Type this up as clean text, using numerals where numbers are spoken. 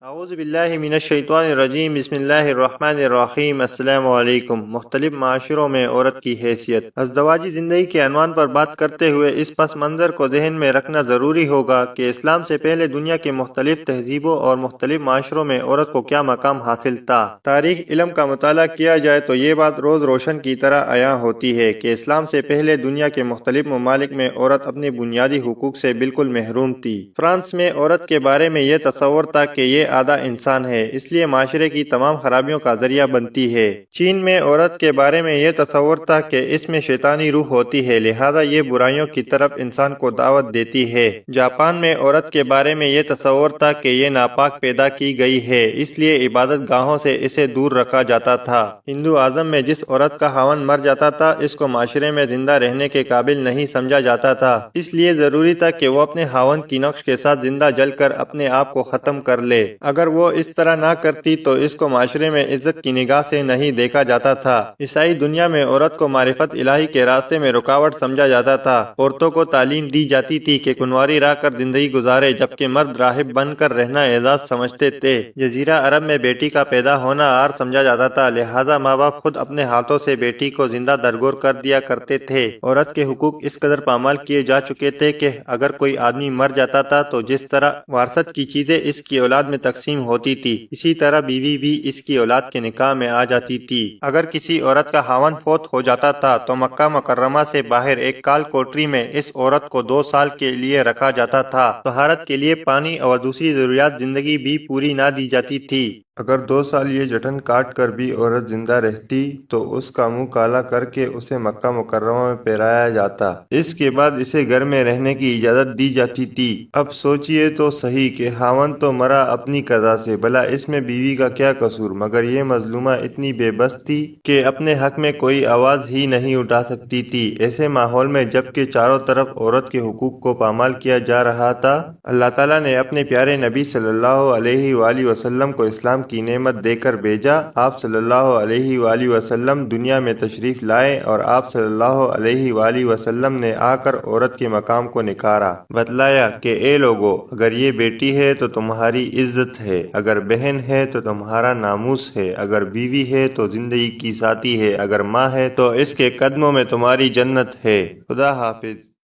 اعوذ باللہ من الشیطان الرجیم بسم اللہ الرحمن الرحیم السلام علیکم۔ مختلف معاشروں میں عورت کی حیثیت۔ ازدواجی زندگی کے عنوان پر بات کرتے ہوئے اس پس منظر کو ذہن میں رکھنا ضروری ہوگا کہ اسلام سے پہلے دنیا کے مختلف تہذیبوں اور مختلف معاشروں میں عورت کو کیا مقام حاصل تھا۔ تاریخ علم کا مطالعہ کیا جائے تو یہ بات روز روشن کی طرح عیاں ہوتی ہے کہ اسلام سے پہلے دنیا کے مختلف ممالک میں عورت اپنے بنیادی حقوق سے بالکل محروم تھی۔ فرانس میں عورت کے بارے میں یہ تصور تھا کہ یہ آدھا انسان ہے، اس لیے معاشرے کی تمام خرابیوں کا ذریعہ بنتی ہے۔ چین میں عورت کے بارے میں یہ تصور تھا کہ اس میں شیطانی روح ہوتی ہے، لہذا یہ برائیوں کی طرف انسان کو دعوت دیتی ہے۔ جاپان میں عورت کے بارے میں یہ تصور تھا کہ یہ ناپاک پیدا کی گئی ہے، اس لیے عبادت گاہوں سے اسے دور رکھا جاتا تھا۔ ہندو ازم میں جس عورت کا خاوند مر جاتا تھا اس کو معاشرے میں زندہ رہنے کے قابل نہیں سمجھا جاتا تھا، اس لیے ضروری تھا کہ وہ اپنے خاوند کی نقش کے ساتھ زندہ جل کر اپنے آپ کو ختم کر لے۔ اگر وہ اس طرح نہ کرتی تو اس کو معاشرے میں عزت کی نگاہ سے نہیں دیکھا جاتا تھا۔ عیسائی دنیا میں عورت کو معرفت الہی کے راستے میں رکاوٹ سمجھا جاتا تھا۔ عورتوں کو تعلیم دی جاتی تھی کہ کنواری رہ کر زندگی گزارے، جبکہ مرد راہب بن کر رہنا اعزاز سمجھتے تھے۔ جزیرہ عرب میں بیٹی کا پیدا ہونا عار سمجھا جاتا تھا، لہذا ماں باپ خود اپنے ہاتھوں سے بیٹی کو زندہ درگور کر دیا کرتے تھے۔ عورت کے حقوق اس قدر پامال کیے جا چکے تھے کہ اگر کوئی آدمی مر جاتا تھا تو جس طرح وراثت کی چیزیں اس کی اولاد میں تقسیم ہوتی تھی، اسی طرح بیوی بھی اس کی اولاد کے نکاح میں آ جاتی تھی۔ اگر کسی عورت کا خاوند فوت ہو جاتا تھا تو مکہ مکرمہ سے باہر ایک کال کوٹری میں اس عورت کو 2 سال کے لیے رکھا جاتا تھا۔ طہارت کے لیے پانی اور دوسری ضروریات زندگی بھی پوری نہ دی جاتی تھی۔ اگر 2 سال یہ جٹن کاٹ کر بھی عورت زندہ رہتی تو اس کا منہ کالا کر کے اسے مکہ مکرمہ میں پہرایا جاتا، اس کے بعد اسے گھر میں رہنے کی اجازت دی جاتی تھی۔ اب سوچئے تو صحیح کہ خاوند تو مرا اپنی قضا سے، بھلا اس میں بیوی کا کیا قصور؟ مگر یہ مظلومہ اتنی بے بس تھی کہ اپنے حق میں کوئی آواز ہی نہیں اٹھا سکتی تھی۔ ایسے ماحول میں جب کہ چاروں طرف عورت کے حقوق کو پامال کیا جا رہا تھا، اللہ تعالیٰ نے اپنے پیارے نبی صلی اللہ علیہ وآلہ وسلم کو اسلام کی نعمت دے کر بھیجا۔ آپ صلی اللہ علیہ وآلہ وسلم دنیا میں تشریف لائے اور آپ صلی اللہ علیہ وآلہ وسلم نے آ کر عورت کے مقام کو نکھارا، بتلایا کہ اے لوگو، اگر یہ بیٹی ہے تو تمہاری عزت ہے، اگر بہن ہے تو تمہارا ناموس ہے، اگر بیوی ہے تو زندگی کی ساتھی ہے، اگر ماں ہے تو اس کے قدموں میں تمہاری جنت ہے۔ خدا حافظ۔